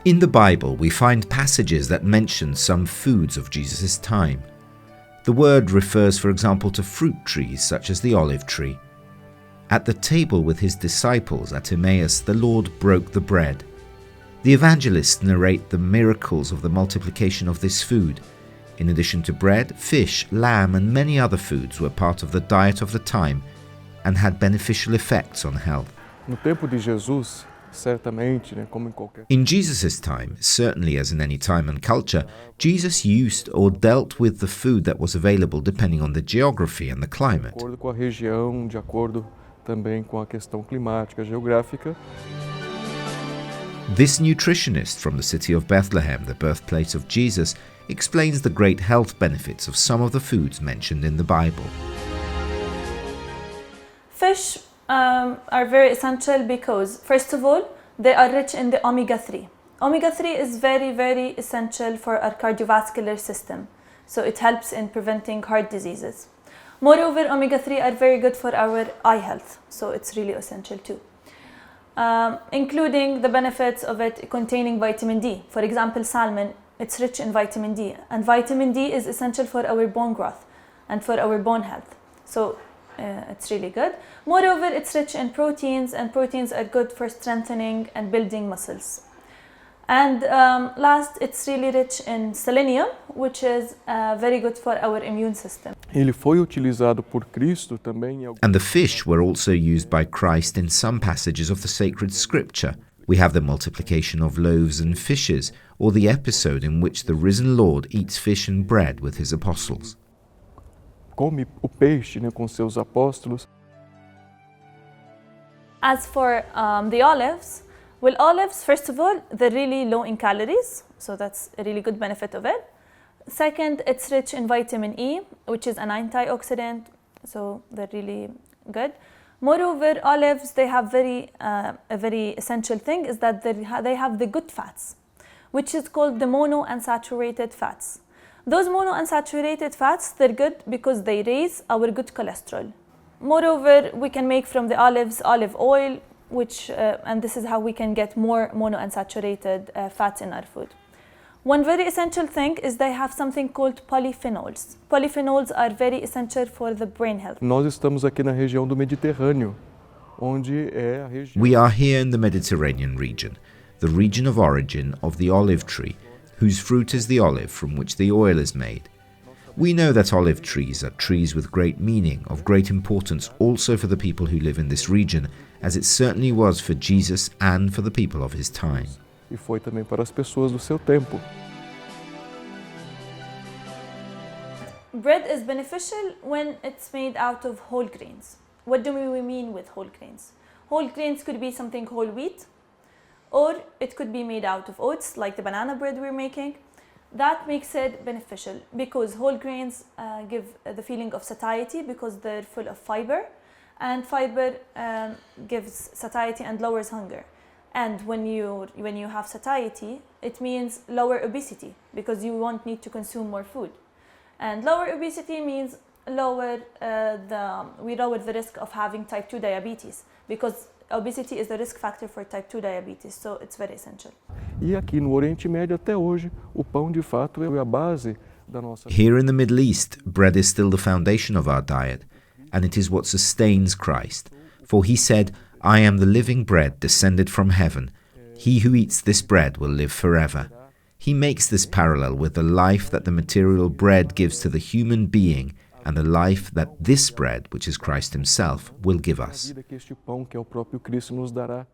In the Bible, we find passages that mention some foods of Jesus' time. The word refers, for example, to fruit trees such as the olive tree. At the table with his disciples at Emmaus, the Lord broke the bread. The evangelists narrate the miracles of the multiplication of this food. In addition to bread, fish, lamb, and many other foods were part of the diet of the time and had beneficial effects on health. No tempo de Jesus, certamente, como em qualquer... In Jesus' time, certainly as in any time and culture, Jesus used or dealt with the food that was available depending on the geography and the climate. De acordo com a região, de acordo também com a questão climática, geográfica. This nutritionist from the city of Bethlehem, the birthplace of Jesus, explains the great health benefits of some of the foods mentioned in the Bible. Fish are very essential because, first of all, they are rich in the omega-3. Omega-3 is very, very essential for our cardiovascular system, so it helps in preventing heart diseases. Moreover, omega-3 are very good for our eye health, so it's really essential too. Including the benefits of it containing vitamin D. For example, salmon, it's rich in vitamin D, and vitamin D is essential for our bone growth and for our bone health. So it's really good. Moreover, it's rich in proteins, and proteins are good for strengthening and building muscles. And last, it's really rich in selenium, which is very good for our immune system. Ele foi utilizado por Cristo também em... And the fish were also used by Christ in some passages of the sacred scripture. We have the multiplication of loaves and fishes, or the episode in which the risen Lord eats fish and bread with his apostles. Come o peixe, com seus apóstolos. As for the olives, well, olives, first of all, they're really low in calories, so that's a really good benefit of it. Second, it's rich in vitamin E, which is an antioxidant, so they're really good. Moreover, olives, they have a very essential thing is that they have the good fats, which is called the monounsaturated fats. Those monounsaturated fats, they're good because they raise our good cholesterol. Moreover, we can make from the olives olive oil, and this is how we can get more monounsaturated fats in our food. One very essential thing is they have something called polyphenols. Polyphenols are very essential for the brain health. Nós estamos aqui na região do Mediterrâneo, onde é a região... We are here in the Mediterranean region, the region of origin of the olive tree, whose fruit is the olive from which the oil is made. We know that olive trees are trees with great meaning, of great importance also for the people who live in this region, as it certainly was for Jesus and for the people of his time. E foi também para as pessoas do seu tempo. Bread is beneficial when it's made out of whole grains. What do we mean with whole grains? Whole grains could be something whole wheat, or it could be made out of oats, like the banana bread we're making. That makes it beneficial because whole grains give the feeling of satiety because they're full of fiber, and fiber gives satiety and lowers hunger. And when you have satiety, it means lower obesity because you won't need to consume more food. And lower obesity means we lower the risk of having type 2 diabetes because obesity is the risk factor for type 2 diabetes, so it's very essential. E aqui no Oriente Médio até hoje, o pão de fato é a base da nossa... Here in the Middle East, bread is still the foundation of our diet, and it is what sustains Christ. For he said, I am the living bread descended from heaven. He who eats this bread will live forever. He makes this parallel with the life that the material bread gives to the human being and the life that this bread, which is Christ himself, will give us. A vida que este pão, que é o próprio Cristo, nos dará.